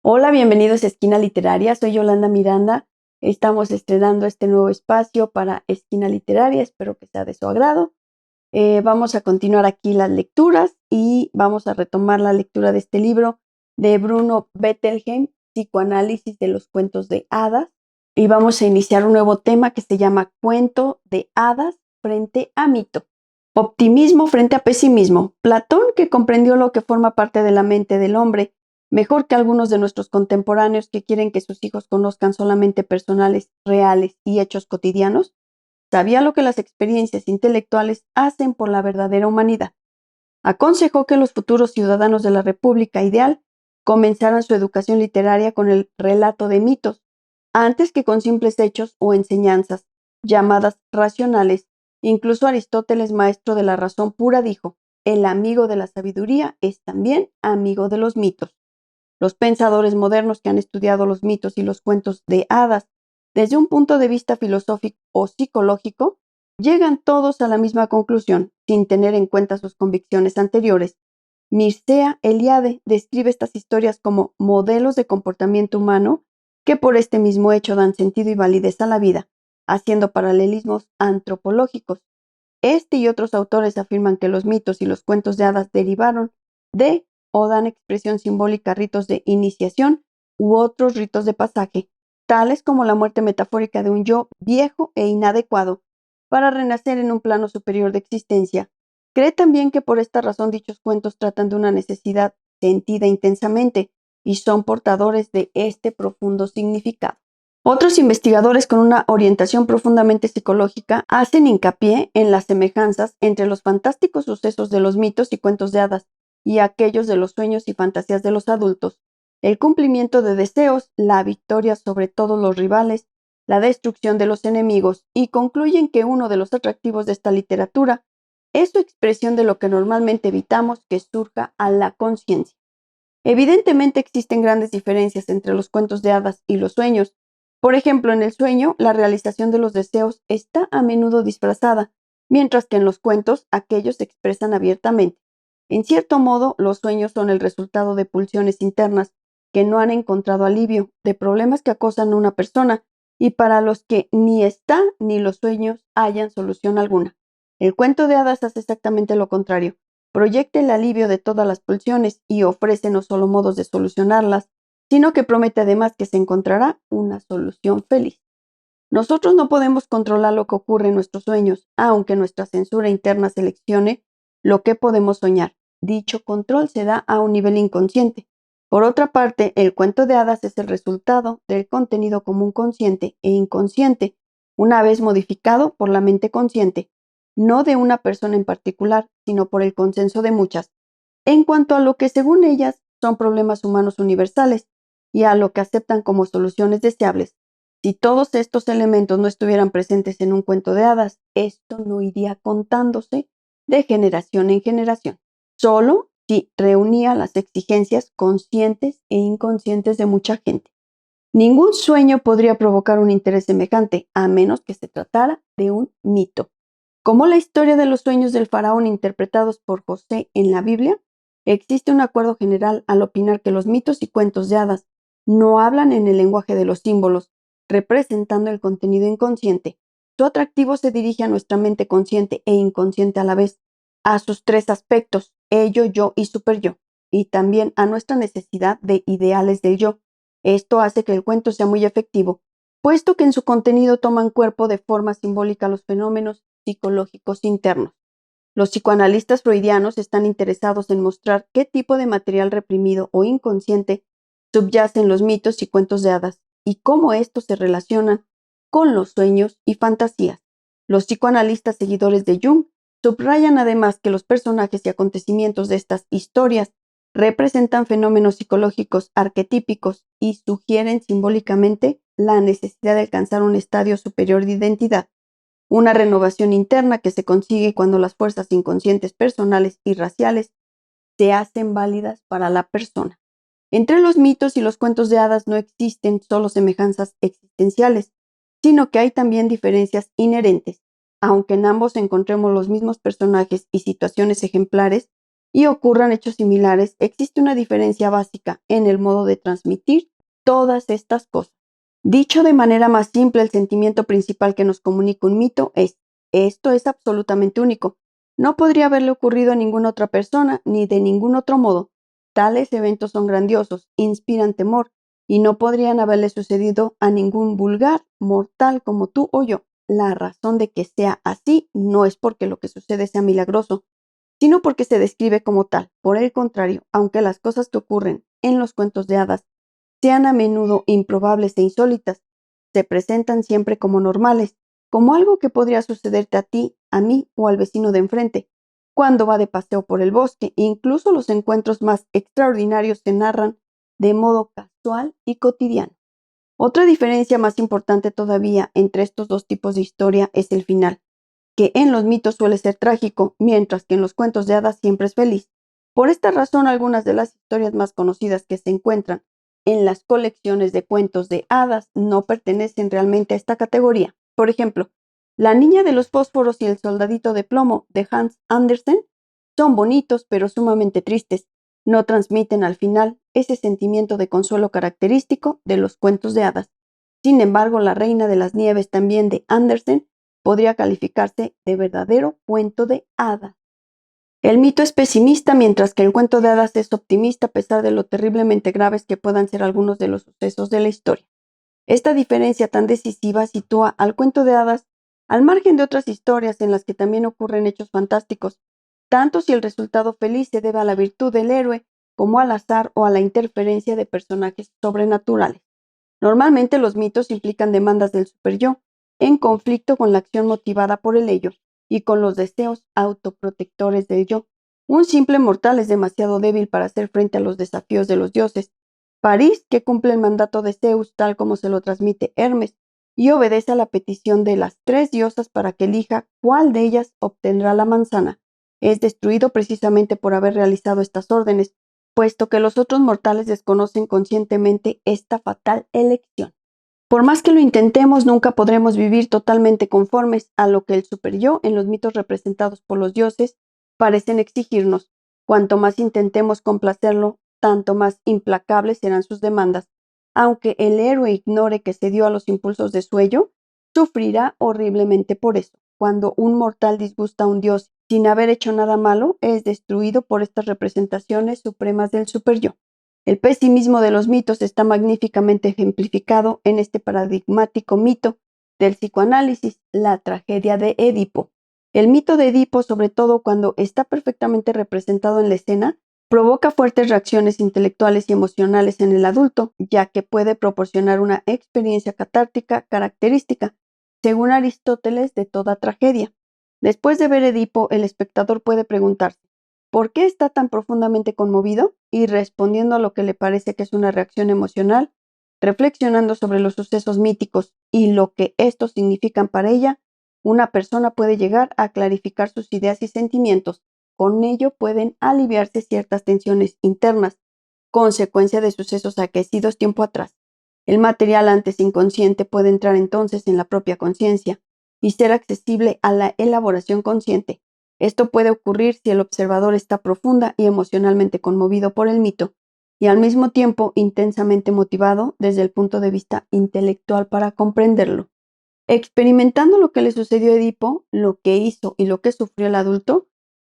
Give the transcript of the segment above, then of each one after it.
Hola, bienvenidos a Esquina Literaria. Soy Yolanda Miranda. Estamos estrenando este nuevo espacio para Esquina Literaria. Espero que sea de su agrado. Vamos a continuar aquí las lecturas y vamos a retomar la lectura de este libro de Bruno Bettelheim, Psicoanálisis de los cuentos de hadas. Y vamos a iniciar un nuevo tema que se llama Cuento de hadas frente a mito. Optimismo frente a pesimismo. Platón, que comprendió lo que forma parte de la mente del hombre, mejor que algunos de nuestros contemporáneos que quieren que sus hijos conozcan solamente personales, reales y hechos cotidianos, sabía lo que las experiencias intelectuales hacen por la verdadera humanidad. Aconsejó que los futuros ciudadanos de la República ideal comenzaran su educación literaria con el relato de mitos, antes que con simples hechos o enseñanzas, llamadas racionales. Incluso Aristóteles, maestro de la razón pura, dijo: el amigo de la sabiduría es también amigo de los mitos. Los pensadores modernos que han estudiado los mitos y los cuentos de hadas desde un punto de vista filosófico o psicológico llegan todos a la misma conclusión, sin tener en cuenta sus convicciones anteriores. Mircea Eliade describe estas historias como modelos de comportamiento humano que por este mismo hecho dan sentido y validez a la vida, haciendo paralelismos antropológicos. Este y otros autores afirman que los mitos y los cuentos de hadas derivaron de o dan expresión simbólica a ritos de iniciación u otros ritos de pasaje, tales como la muerte metafórica de un yo viejo e inadecuado, para renacer en un plano superior de existencia. Cree también que por esta razón dichos cuentos tratan de una necesidad sentida intensamente y son portadores de este profundo significado. Otros investigadores con una orientación profundamente psicológica hacen hincapié en las semejanzas entre los fantásticos sucesos de los mitos y cuentos de hadas y aquellos de los sueños y fantasías de los adultos, el cumplimiento de deseos, la victoria sobre todos los rivales, la destrucción de los enemigos, y concluyen que uno de los atractivos de esta literatura es su expresión de lo que normalmente evitamos que surja a la conciencia. Evidentemente existen grandes diferencias entre los cuentos de hadas y los sueños. Por ejemplo, en el sueño, la realización de los deseos está a menudo disfrazada, mientras que en los cuentos aquellos se expresan abiertamente. En cierto modo, los sueños son el resultado de pulsiones internas que no han encontrado alivio, de problemas que acosan a una persona y para los que ni esta ni los sueños hallan solución alguna. El cuento de hadas hace exactamente lo contrario. Proyecta el alivio de todas las pulsiones y ofrece no solo modos de solucionarlas, sino que promete además que se encontrará una solución feliz. Nosotros no podemos controlar lo que ocurre en nuestros sueños, aunque nuestra censura interna seleccione lo que podemos soñar. Dicho control se da a un nivel inconsciente. Por otra parte, el cuento de hadas es el resultado del contenido común consciente e inconsciente, una vez modificado por la mente consciente, no de una persona en particular, sino por el consenso de muchas, en cuanto a lo que según ellas son problemas humanos universales y a lo que aceptan como soluciones deseables. Si todos estos elementos no estuvieran presentes en un cuento de hadas, esto no iría contándose de generación en generación, solo si reunía las exigencias conscientes e inconscientes de mucha gente. Ningún sueño podría provocar un interés semejante, a menos que se tratara de un mito. Como la historia de los sueños del faraón interpretados por José en la Biblia, existe un acuerdo general al opinar que los mitos y cuentos de hadas no hablan en el lenguaje de los símbolos, representando el contenido inconsciente. Su atractivo se dirige a nuestra mente consciente e inconsciente a la vez, a sus tres aspectos, ello, yo y superyo, y también a nuestra necesidad de ideales del yo. Esto hace que el cuento sea muy efectivo, puesto que en su contenido toman cuerpo de forma simbólica los fenómenos psicológicos internos. Los psicoanalistas freudianos están interesados en mostrar qué tipo de material reprimido o inconsciente subyace en los mitos y cuentos de hadas y cómo estos se relacionan con los sueños y fantasías. Los psicoanalistas seguidores de Jung subrayan además que los personajes y acontecimientos de estas historias representan fenómenos psicológicos arquetípicos y sugieren simbólicamente la necesidad de alcanzar un estadio superior de identidad, una renovación interna que se consigue cuando las fuerzas inconscientes personales y raciales se hacen válidas para la persona. Entre los mitos y los cuentos de hadas no existen solo semejanzas existenciales, sino que hay también diferencias inherentes. Aunque en ambos encontremos los mismos personajes y situaciones ejemplares, y ocurran hechos similares, existe una diferencia básica en el modo de transmitir todas estas cosas. Dicho de manera más simple, el sentimiento principal que nos comunica un mito es: esto es absolutamente único. No podría haberle ocurrido a ninguna otra persona ni de ningún otro modo. Tales eventos son grandiosos, inspiran temor y no podrían haberle sucedido a ningún vulgar mortal como tú o yo. La razón de que sea así no es porque lo que sucede sea milagroso, sino porque se describe como tal. Por el contrario, aunque las cosas que ocurren en los cuentos de hadas sean a menudo improbables e insólitas, se presentan siempre como normales, como algo que podría sucederte a ti, a mí o al vecino de enfrente, cuando va de paseo por el bosque. Incluso los encuentros más extraordinarios se narran de modo casual y cotidiano. Otra diferencia más importante todavía entre estos dos tipos de historia es el final, que en los mitos suele ser trágico, mientras que en los cuentos de hadas siempre es feliz. Por esta razón, algunas de las historias más conocidas que se encuentran en las colecciones de cuentos de hadas no pertenecen realmente a esta categoría. Por ejemplo, La niña de los fósforos y el soldadito de plomo de Hans Andersen son bonitos pero sumamente tristes. No transmiten al final ese sentimiento de consuelo característico de los cuentos de hadas. Sin embargo, La reina de las nieves, también de Andersen, podría calificarse de verdadero cuento de hadas. El mito es pesimista, mientras que el cuento de hadas es optimista a pesar de lo terriblemente graves que puedan ser algunos de los sucesos de la historia. Esta diferencia tan decisiva sitúa al cuento de hadas al margen de otras historias en las que también ocurren hechos fantásticos, tanto si el resultado feliz se debe a la virtud del héroe como al azar o a la interferencia de personajes sobrenaturales. Normalmente los mitos implican demandas del superyo, en conflicto con la acción motivada por el ello y con los deseos autoprotectores del yo. Un simple mortal es demasiado débil para hacer frente a los desafíos de los dioses. París, que cumple el mandato de Zeus tal como se lo transmite Hermes, y obedece a la petición de las tres diosas para que elija cuál de ellas obtendrá la manzana, es destruido precisamente por haber realizado estas órdenes, puesto que los otros mortales desconocen conscientemente esta fatal elección. Por más que lo intentemos, nunca podremos vivir totalmente conformes a lo que el superyo en los mitos representados por los dioses parecen exigirnos. Cuanto más intentemos complacerlo, tanto más implacables serán sus demandas. Aunque el héroe ignore que cedió a los impulsos de su ello, sufrirá horriblemente por eso. Cuando un mortal disgusta a un dios sin haber hecho nada malo, es destruido por estas representaciones supremas del superyo. El pesimismo de los mitos está magníficamente ejemplificado en este paradigmático mito del psicoanálisis, la tragedia de Edipo. El mito de Edipo, sobre todo cuando está perfectamente representado en la escena, provoca fuertes reacciones intelectuales y emocionales en el adulto, ya que puede proporcionar una experiencia catártica característica, según Aristóteles, de toda tragedia. Después de ver Edipo, el espectador puede preguntarse: ¿por qué está tan profundamente conmovido? Y respondiendo a lo que le parece que es una reacción emocional, reflexionando sobre los sucesos míticos y lo que estos significan para ella, una persona puede llegar a clarificar sus ideas y sentimientos. Con ello pueden aliviarse ciertas tensiones internas, consecuencia de sucesos acaecidos tiempo atrás. El material antes inconsciente puede entrar entonces en la propia conciencia y ser accesible a la elaboración consciente. Esto puede ocurrir si el observador está profunda y emocionalmente conmovido por el mito y al mismo tiempo intensamente motivado desde el punto de vista intelectual para comprenderlo. Experimentando lo que le sucedió a Edipo, lo que hizo y lo que sufrió el adulto,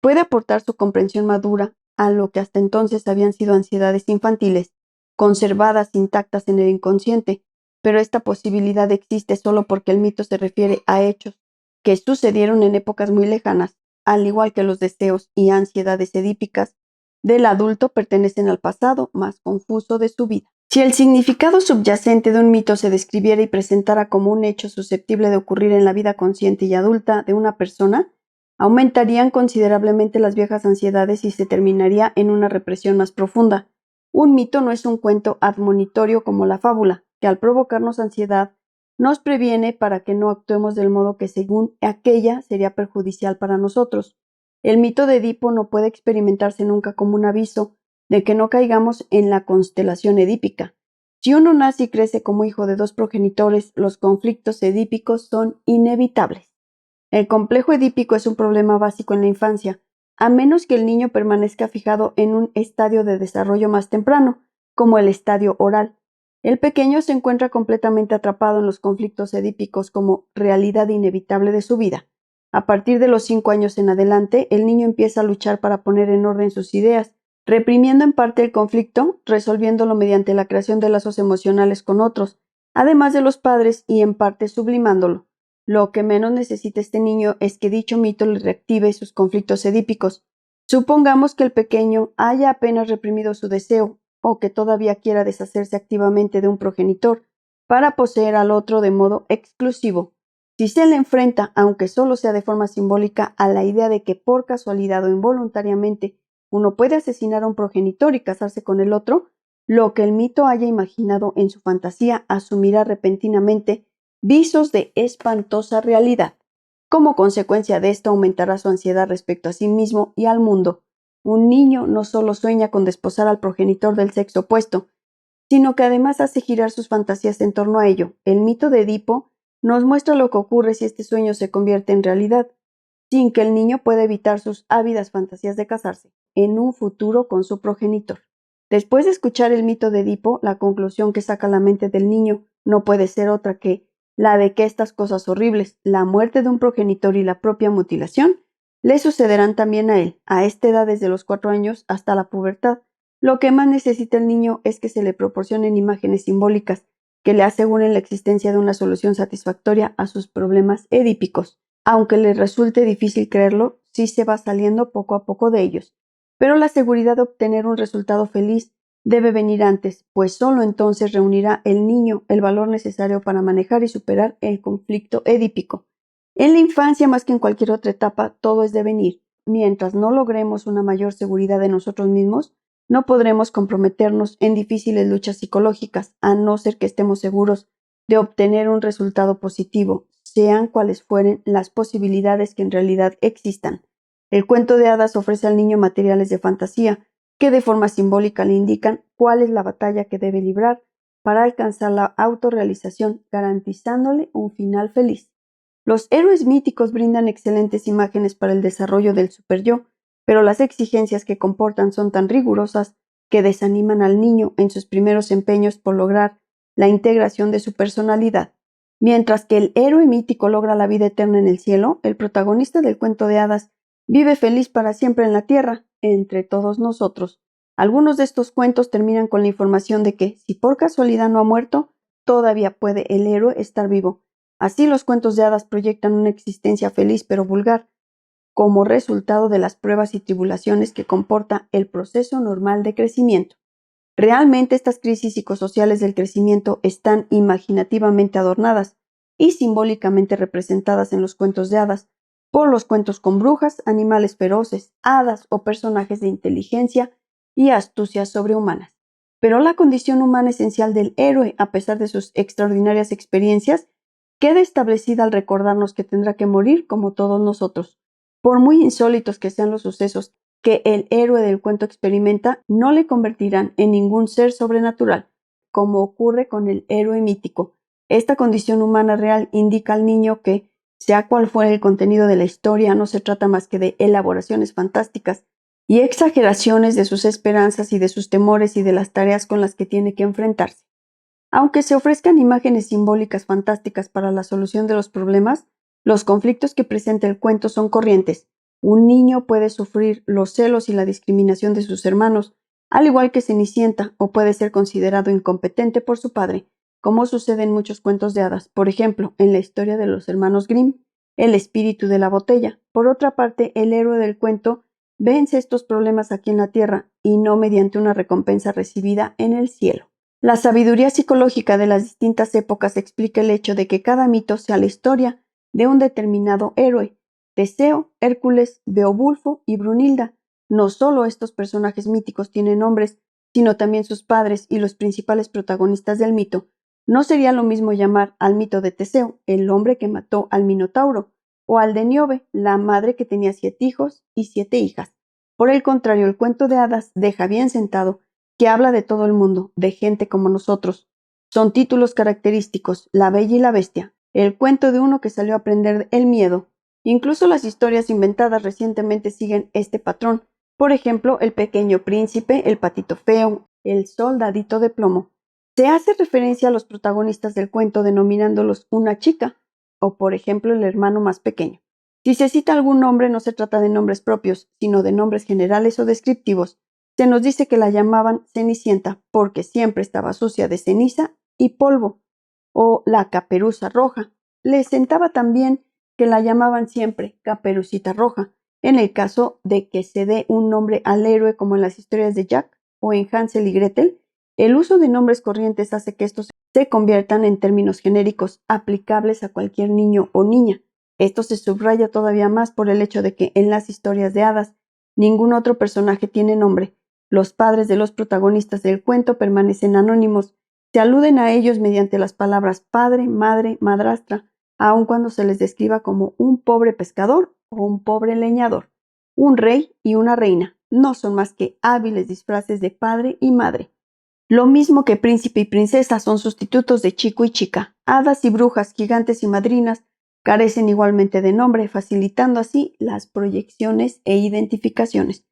puede aportar su comprensión madura a lo que hasta entonces habían sido ansiedades infantiles, conservadas intactas en el inconsciente, pero esta posibilidad existe solo porque el mito se refiere a hechos que sucedieron en épocas muy lejanas, al igual que los deseos y ansiedades edípicas del adulto pertenecen al pasado más confuso de su vida. Si el significado subyacente de un mito se describiera y presentara como un hecho susceptible de ocurrir en la vida consciente y adulta de una persona, aumentarían considerablemente las viejas ansiedades y se terminaría en una represión más profunda. Un mito no es un cuento admonitorio como la fábula, que al provocarnos ansiedad nos previene para que no actuemos del modo que según aquella sería perjudicial para nosotros. El mito de Edipo no puede experimentarse nunca como un aviso de que no caigamos en la constelación edípica. Si uno nace y crece como hijo de dos progenitores, los conflictos edípicos son inevitables. El complejo edípico es un problema básico en la infancia, a menos que el niño permanezca fijado en un estadio de desarrollo más temprano, como el estadio oral. El pequeño se encuentra completamente atrapado en los conflictos edípicos como realidad inevitable de su vida. A partir de los 5 años en adelante, el niño empieza a luchar para poner en orden sus ideas, reprimiendo en parte el conflicto, resolviéndolo mediante la creación de lazos emocionales con otros, además de los padres, y en parte sublimándolo. Lo que menos necesita este niño es que dicho mito le reactive sus conflictos edípicos. Supongamos que el pequeño haya apenas reprimido su deseo, o que todavía quiera deshacerse activamente de un progenitor, para poseer al otro de modo exclusivo. Si se le enfrenta, aunque solo sea de forma simbólica, a la idea de que por casualidad o involuntariamente uno puede asesinar a un progenitor y casarse con el otro, lo que el mito haya imaginado en su fantasía asumirá repentinamente visos de espantosa realidad. Como consecuencia de esto aumentará su ansiedad respecto a sí mismo y al mundo. Un niño no solo sueña con desposar al progenitor del sexo opuesto, sino que además hace girar sus fantasías en torno a ello. El mito de Edipo nos muestra lo que ocurre si este sueño se convierte en realidad, sin que el niño pueda evitar sus ávidas fantasías de casarse en un futuro con su progenitor. Después de escuchar el mito de Edipo, la conclusión que saca la mente del niño no puede ser otra que la de que estas cosas horribles, la muerte de un progenitor y la propia mutilación, le sucederán también a él, a esta edad desde los 4 años hasta la pubertad. Lo que más necesita el niño es que se le proporcionen imágenes simbólicas que le aseguren la existencia de una solución satisfactoria a sus problemas edípicos. Aunque le resulte difícil creerlo, sí se va saliendo poco a poco de ellos. Pero la seguridad de obtener un resultado feliz debe venir antes, pues solo entonces reunirá el niño el valor necesario para manejar y superar el conflicto edípico. En la infancia, más que en cualquier otra etapa, todo es devenir. Mientras no logremos una mayor seguridad de nosotros mismos, no podremos comprometernos en difíciles luchas psicológicas, a no ser que estemos seguros de obtener un resultado positivo, sean cuales fueren las posibilidades que en realidad existan. El cuento de hadas ofrece al niño materiales de fantasía que de forma simbólica le indican cuál es la batalla que debe librar para alcanzar la autorrealización, garantizándole un final feliz. Los héroes míticos brindan excelentes imágenes para el desarrollo del superyo, pero las exigencias que comportan son tan rigurosas que desaniman al niño en sus primeros empeños por lograr la integración de su personalidad. Mientras que el héroe mítico logra la vida eterna en el cielo, el protagonista del cuento de hadas vive feliz para siempre en la tierra, entre todos nosotros. Algunos de estos cuentos terminan con la información de que, si por casualidad no ha muerto, todavía puede el héroe estar vivo. Así los cuentos de hadas proyectan una existencia feliz pero vulgar, como resultado de las pruebas y tribulaciones que comporta el proceso normal de crecimiento. Realmente estas crisis psicosociales del crecimiento están imaginativamente adornadas y simbólicamente representadas en los cuentos de hadas, por los cuentos con brujas, animales feroces, hadas o personajes de inteligencia y astucia sobrehumanas. Pero la condición humana esencial del héroe, a pesar de sus extraordinarias experiencias, queda establecida al recordarnos que tendrá que morir como todos nosotros. Por muy insólitos que sean los sucesos que el héroe del cuento experimenta, no le convertirán en ningún ser sobrenatural, como ocurre con el héroe mítico. Esta condición humana real indica al niño que, sea cual fuera el contenido de la historia, no se trata más que de elaboraciones fantásticas y exageraciones de sus esperanzas y de sus temores y de las tareas con las que tiene que enfrentarse. Aunque se ofrezcan imágenes simbólicas fantásticas para la solución de los problemas, los conflictos que presenta el cuento son corrientes. Un niño puede sufrir los celos y la discriminación de sus hermanos, al igual que Cenicienta, o puede ser considerado incompetente por su padre, como sucede en muchos cuentos de hadas. Por ejemplo, en la historia de los hermanos Grimm, el espíritu de la botella. Por otra parte, el héroe del cuento vence estos problemas aquí en la tierra y no mediante una recompensa recibida en el cielo. La sabiduría psicológica de las distintas épocas explica el hecho de que cada mito sea la historia de un determinado héroe. Teseo, Hércules, Beowulfo y Brunilda. No solo estos personajes míticos tienen nombres, sino también sus padres y los principales protagonistas del mito. No sería lo mismo llamar al mito de Teseo, el hombre que mató al Minotauro, o al de Níobe, la madre que tenía 7 hijos y 7 hijas. Por el contrario, el cuento de hadas deja bien sentado que habla de todo el mundo, de gente como nosotros. Son títulos característicos: La Bella y la Bestia, el cuento de uno que salió a aprender el miedo, Incluso las historias inventadas recientemente siguen este patrón. Por ejemplo, El Pequeño Príncipe, El Patito Feo, El Soldadito de Plomo. Se hace referencia a los protagonistas del cuento denominándolos una chica, o por ejemplo el hermano más pequeño. Si se cita algún nombre, no se trata de nombres propios, sino de nombres generales o descriptivos. Se nos dice que la llamaban Cenicienta porque siempre estaba sucia de ceniza y polvo, o la Caperuza Roja. Le sentaba también que la llamaban siempre Caperucita Roja, en el caso de que se dé un nombre al héroe como en las historias de Jack o en Hansel y Gretel. El uso de nombres corrientes hace que estos se conviertan en términos genéricos aplicables a cualquier niño o niña. Esto se subraya todavía más por el hecho de que en las historias de hadas ningún otro personaje tiene nombre. Los padres de los protagonistas del cuento permanecen anónimos. Se aluden a ellos mediante las palabras padre, madre, madrastra, aun cuando se les describa como un pobre pescador o un pobre leñador. Un rey y una reina no son más que hábiles disfraces de padre y madre. Lo mismo que príncipe y princesa son sustitutos de chico y chica. Hadas y brujas, gigantes y madrinas carecen igualmente de nombre, facilitando así las proyecciones e identificaciones.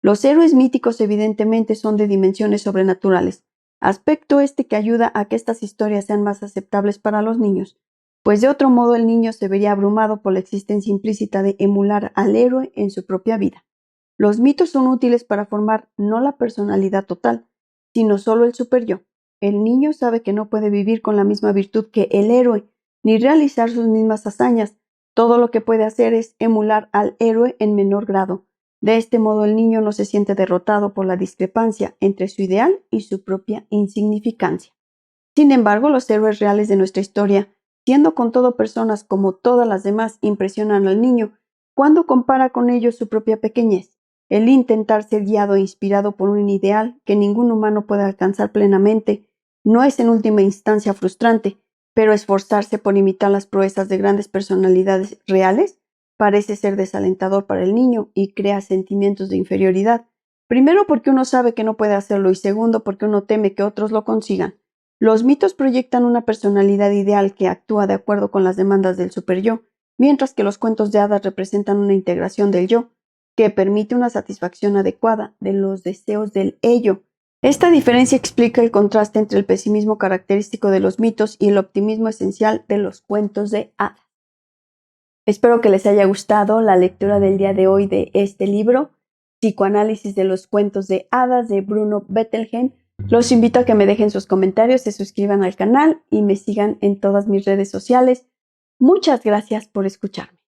Los héroes míticos evidentemente son de dimensiones sobrenaturales, aspecto este que ayuda a que estas historias sean más aceptables para los niños, pues de otro modo el niño se vería abrumado por la existencia implícita de emular al héroe en su propia vida. Los mitos son útiles para formar no la personalidad total, sino solo el superyo. El niño sabe que no puede vivir con la misma virtud que el héroe, ni realizar sus mismas hazañas. Todo lo que puede hacer es emular al héroe en menor grado. De este modo el niño no se siente derrotado por la discrepancia entre su ideal y su propia insignificancia. Sin embargo, los héroes reales de nuestra historia, siendo con todo personas como todas las demás, impresionan al niño cuando compara con ellos su propia pequeñez. El intentar ser guiado e inspirado por un ideal que ningún humano puede alcanzar plenamente no es en última instancia frustrante, pero esforzarse por imitar las proezas de grandes personalidades reales parece ser desalentador para el niño y crea sentimientos de inferioridad. Primero porque uno sabe que no puede hacerlo y segundo porque uno teme que otros lo consigan. Los mitos proyectan una personalidad ideal que actúa de acuerdo con las demandas del superyo, mientras que los cuentos de hadas representan una integración del yo, que permite una satisfacción adecuada de los deseos del ello. Esta diferencia explica el contraste entre el pesimismo característico de los mitos y el optimismo esencial de los cuentos de hadas. Espero que les haya gustado la lectura del día de hoy de este libro, Psicoanálisis de los cuentos de hadas de Bruno Bettelheim. Los invito a que me dejen sus comentarios, se suscriban al canal y me sigan en todas mis redes sociales. Muchas gracias por escucharme.